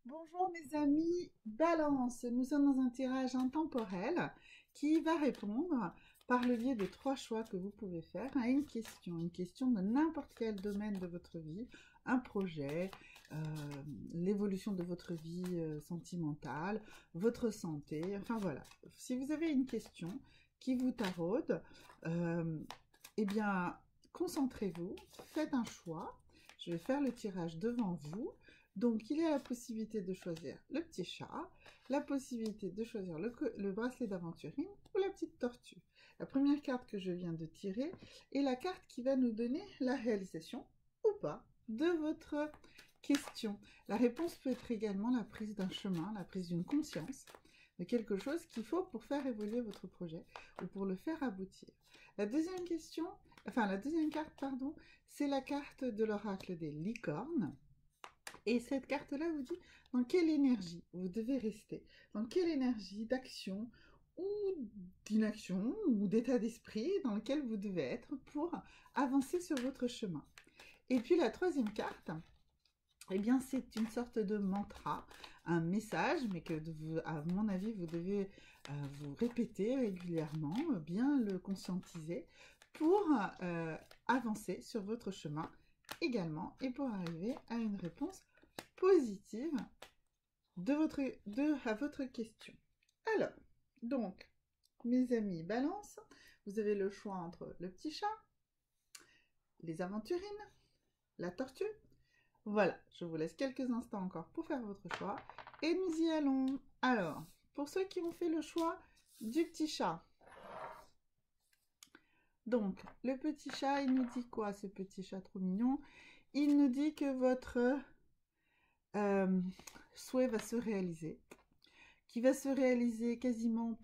Bonjour mes amis, Balance, nous sommes dans un tirage intemporel qui va répondre par le biais de 3 choix que vous pouvez faire à une question de n'importe quel domaine de votre vie, un projet, euh, l'évolution de votre vie sentimentale, votre santé, enfin voilà. Si vous avez une question qui vous taraude, euh, eh bien concentrez-vous, faites un choix, je vais faire le tirage devant vous. Donc, il y a la possibilité de choisir le petit chat, la possibilité de choisir le bracelet d'aventurine ou la petite tortue. La première carte que je viens de tirer est la carte qui va nous donner la réalisation ou pas de votre question. La réponse peut être également la prise d'un chemin, la prise d'une conscience, de quelque chose qu'il faut pour faire évoluer votre projet ou pour le faire aboutir. La deuxième question, la deuxième carte, pardon, c'est la carte de l'oracle des licornes. Et cette carte-là vous dit dans quelle énergie vous devez rester, dans quelle énergie d'action ou d'inaction ou d'état d'esprit dans lequel vous devez être pour avancer sur votre chemin. Et puis la troisième carte, eh bien c'est une sorte de mantra, un message, mais que à mon avis vous devez vous répéter régulièrement, bien le conscientiser pour avancer sur votre chemin également et pour arriver à une réponse positive à votre question. Alors, donc, mes amis balance, vous avez le choix entre le petit chat, les aventurines, la tortue. Voilà, je vous laisse quelques instants encore pour faire votre choix et nous y allons. Alors, pour ceux qui ont fait le choix du petit chat, donc le petit chat, il nous dit quoi, ce petit chat trop mignon? Il nous dit que votre euh, souhait va se réaliser, qui va se réaliser quasiment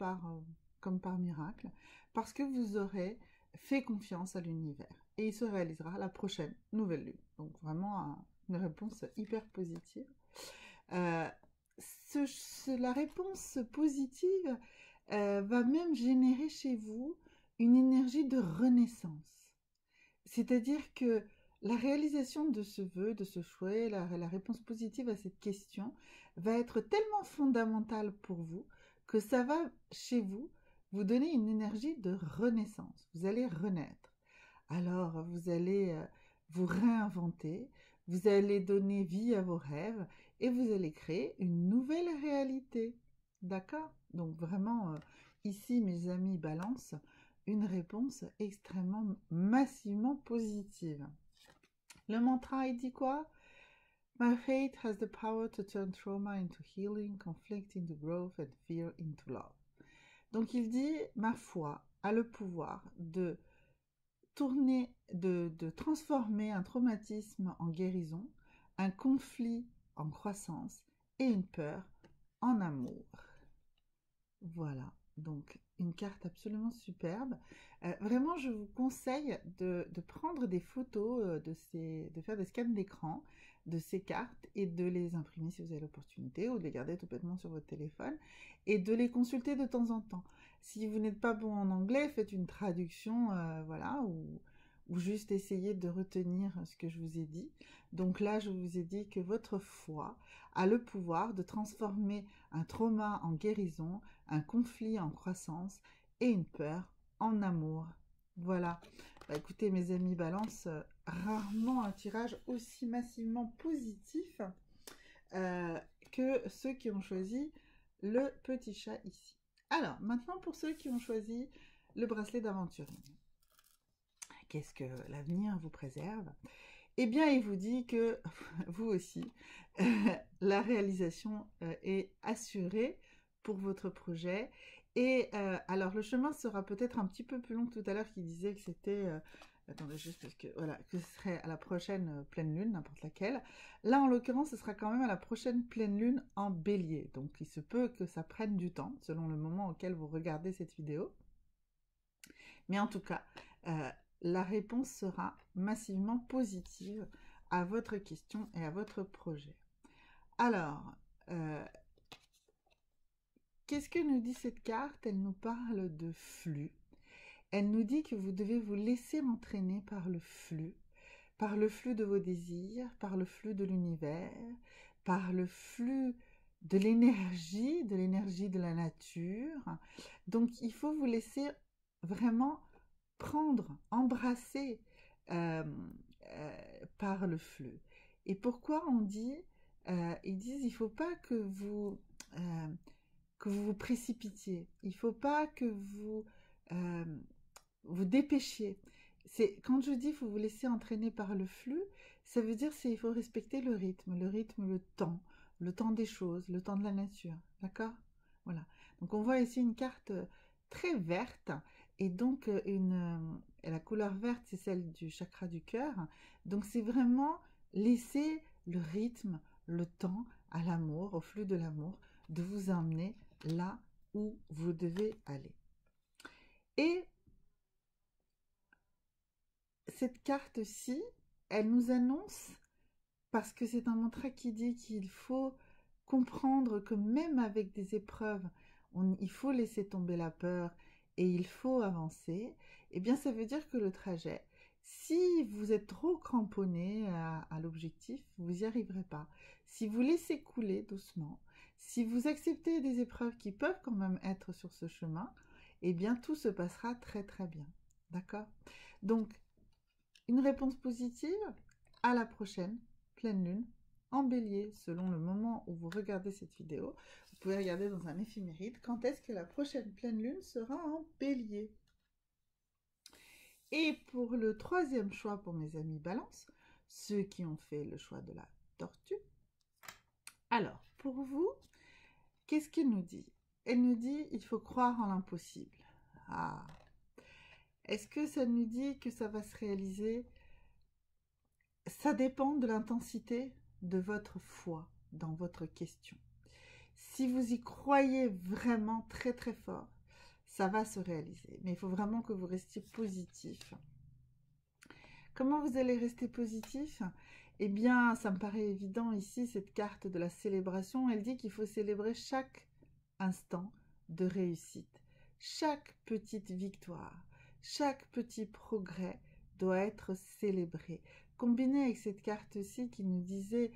comme par miracle, parce que vous aurez fait confiance à l'univers. Et il se réalisera la prochaine nouvelle lune. Donc vraiment une réponse hyper positive. Euh, la réponse positive va même générer chez vous une énergie de renaissance. C'est-à-dire que la réalisation de ce vœu, de ce souhait, la réponse positive à cette question va être tellement fondamentale pour vous que ça va, chez vous, vous donner une énergie de renaissance. Vous allez renaître. Alors, vous allez vous réinventer, vous allez donner vie à vos rêves et vous allez créer une nouvelle réalité. D'accord? Donc vraiment, ici, mes amis Balance, une réponse extrêmement, massivement positive. Le mantra, il dit quoi? My faith has the power to turn trauma into healing, conflict into growth and fear into love. Donc il dit, ma foi a le pouvoir de de transformer un traumatisme en guérison, un conflit en croissance et une peur en amour. Voilà, donc une carte absolument superbe. Vraiment, je vous conseille de prendre des photos, de faire des scans d'écran de ces cartes et de les imprimer si vous avez l'opportunité ou de les garder tout bêtement sur votre téléphone et de les consulter de temps en temps. Si vous n'êtes pas bon en anglais, faites une traduction, voilà, ou juste essayez de retenir ce que je vous ai dit. Donc là, je vous ai dit que votre foi a le pouvoir de transformer un trauma en guérison, un conflit en croissance et une peur en amour. Voilà. Bah, écoutez, mes amis Balance, rarement un tirage aussi massivement positif euh, que ceux qui ont choisi le petit chat ici. Alors, maintenant pour ceux qui ont choisi le bracelet d'aventurine. Qu'est-ce que l'avenir vous préserve? Eh bien, il vous dit que vous aussi, la réalisation est assurée pour votre projet. Et alors, le chemin sera peut-être un petit peu plus long que tout à l'heure, qui disait que c'était... attendez, juste parce que, voilà, que ce serait à la prochaine pleine lune, n'importe laquelle. Là, en l'occurrence, ce sera quand même à la prochaine pleine lune en bélier. Donc, il se peut que ça prenne du temps, selon le moment auquel vous regardez cette vidéo. Mais en tout cas, euh, la réponse sera massivement positive à votre question et à votre projet. Alors, euh, qu'est-ce que nous dit cette carte? Elle nous parle de flux. Elle nous dit que vous devez vous laisser entraîner par le flux de vos désirs, par le flux de l'univers, par le flux de l'énergie de la nature. Donc, il faut vous laisser vraiment prendre, embrasser par le flux. Et pourquoi on dit, ils disent, il ne faut pas que vous vous précipitiez, il ne faut pas que vous vous dépêchiez. Quand je dis il faut vous laisser entraîner par le flux, ça veut dire il faut respecter le rythme, le temps des choses, le temps de la nature, d'accord? Voilà. Donc on voit ici une carte très verte, et donc la couleur verte c'est celle du chakra du cœur. Donc c'est vraiment laisser le rythme, le temps à l'amour, au flux de l'amour, de vous emmener là où vous devez aller. Et cette carte-ci, elle nous annonce, parce que c'est un mantra qui dit qu'il faut comprendre que même avec des épreuves, il faut laisser tomber la peur et il faut avancer. Eh bien, ça veut dire que le trajet, si vous êtes trop cramponné à l'objectif, vous n'y arriverez pas. Si vous laissez couler doucement, si vous acceptez des épreuves qui peuvent quand même être sur ce chemin, eh bien, tout se passera très très bien. D'accord? Donc, une réponse positive, à la prochaine pleine lune en bélier, selon le moment où vous regardez cette vidéo. Vous pouvez regarder dans un éphéméride quand est-ce que la prochaine pleine lune sera en bélier. Et pour le troisième choix pour mes amis balance, ceux qui ont fait le choix de la tortue. Alors, pour vous, qu'est-ce qu'elle nous dit? Elle nous dit il faut croire en l'impossible. Ah, est-ce que ça nous dit que ça va se réaliser? Ça dépend de l'intensité de votre foi dans votre question. Si vous y croyez vraiment très très fort, ça va se réaliser. Mais il faut vraiment que vous restiez positif. Comment vous allez rester positif? Eh bien, ça me paraît évident ici, cette carte de la célébration, elle dit qu'il faut célébrer chaque instant de réussite. Chaque petite victoire, chaque petit progrès doit être célébré. Combiné avec cette carte-ci qui nous disait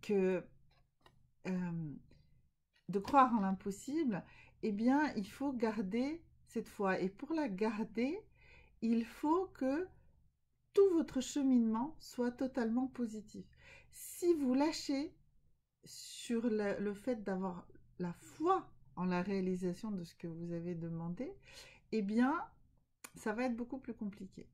que de croire en l'impossible, eh bien, il faut garder cette foi. Et pour la garder, il faut que tout votre cheminement soit totalement positif. Si vous lâchez sur le fait d'avoir la foi en la réalisation de ce que vous avez demandé, eh bien, ça va être beaucoup plus compliqué.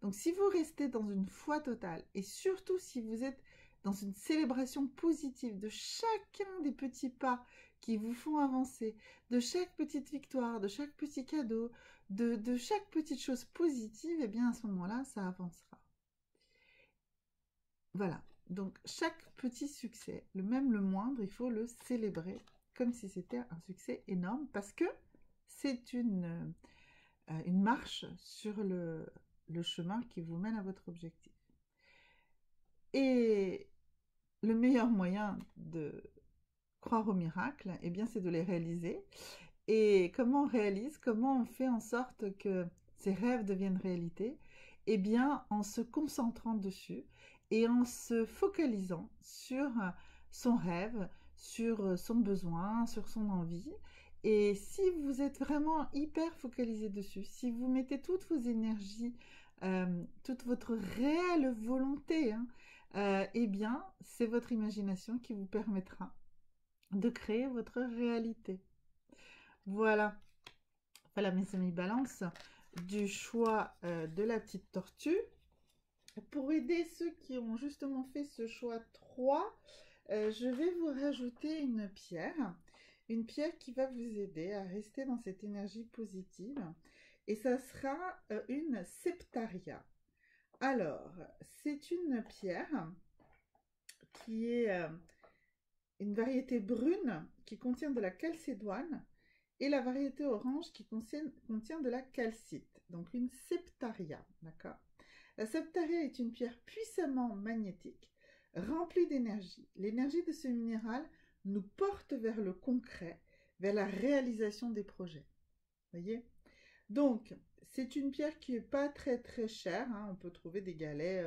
Donc, si vous restez dans une foi totale, et surtout si vous êtes dans une célébration positive de chacun des petits pas qui vous font avancer, de chaque petite victoire, de chaque petit cadeau, de chaque petite chose positive, eh bien, à ce moment-là, ça avancera. Voilà. Donc, chaque petit succès, même le moindre, il faut le célébrer comme si c'était un succès énorme, parce que c'est une marche sur le chemin qui vous mène à votre objectif. Et le meilleur moyen de croire au miracle, eh bien, c'est de les réaliser. Et comment on réalise, comment on fait en sorte que ces rêves deviennent réalité? Eh bien, en se concentrant dessus et en se focalisant sur son rêve, sur son besoin, sur son envie. Et si vous êtes vraiment hyper focalisé dessus, si vous mettez toutes vos énergies, toute votre réelle volonté, eh bien, c'est votre imagination qui vous permettra de créer votre réalité. Voilà. Voilà mes amis balance, du choix de la petite tortue. Pour aider ceux qui ont justement fait ce choix 3, je vais vous rajouter une pierre qui va vous aider à rester dans cette énergie positive. Et ça sera une septaria. Alors, c'est une pierre qui est une variété brune qui contient de la calcédoine et la variété orange qui contient de la calcite. Donc une septaria, d'accord? La septaria est une pierre puissamment magnétique, remplie d'énergie. L'énergie de ce minéral nous porte vers le concret, vers la réalisation des projets. Voyez? Donc, c'est une pierre qui n'est pas très très chère. On peut trouver des galets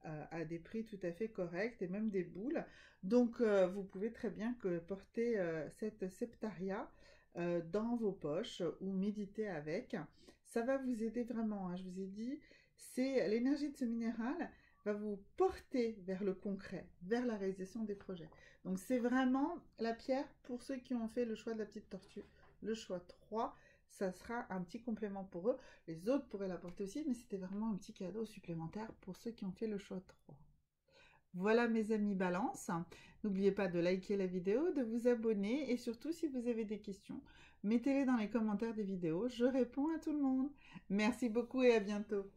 à des prix tout à fait corrects et même des boules. Donc vous pouvez très bien porter cette septaria dans vos poches ou méditer avec. Ça va vous aider vraiment, hein, je vous ai dit, c'est l'énergie de ce minéral va vous porter vers le concret, vers la réalisation des projets. Donc c'est vraiment la pierre pour ceux qui ont fait le choix de la petite tortue. Le choix 3, ça sera un petit complément pour eux. Les autres pourraient l'apporter aussi, mais c'était vraiment un petit cadeau supplémentaire pour ceux qui ont fait le choix 3. Voilà mes amis Balance. N'oubliez pas de liker la vidéo, de vous abonner et surtout si vous avez des questions, mettez-les dans les commentaires des vidéos. Je réponds à tout le monde. Merci beaucoup et à bientôt.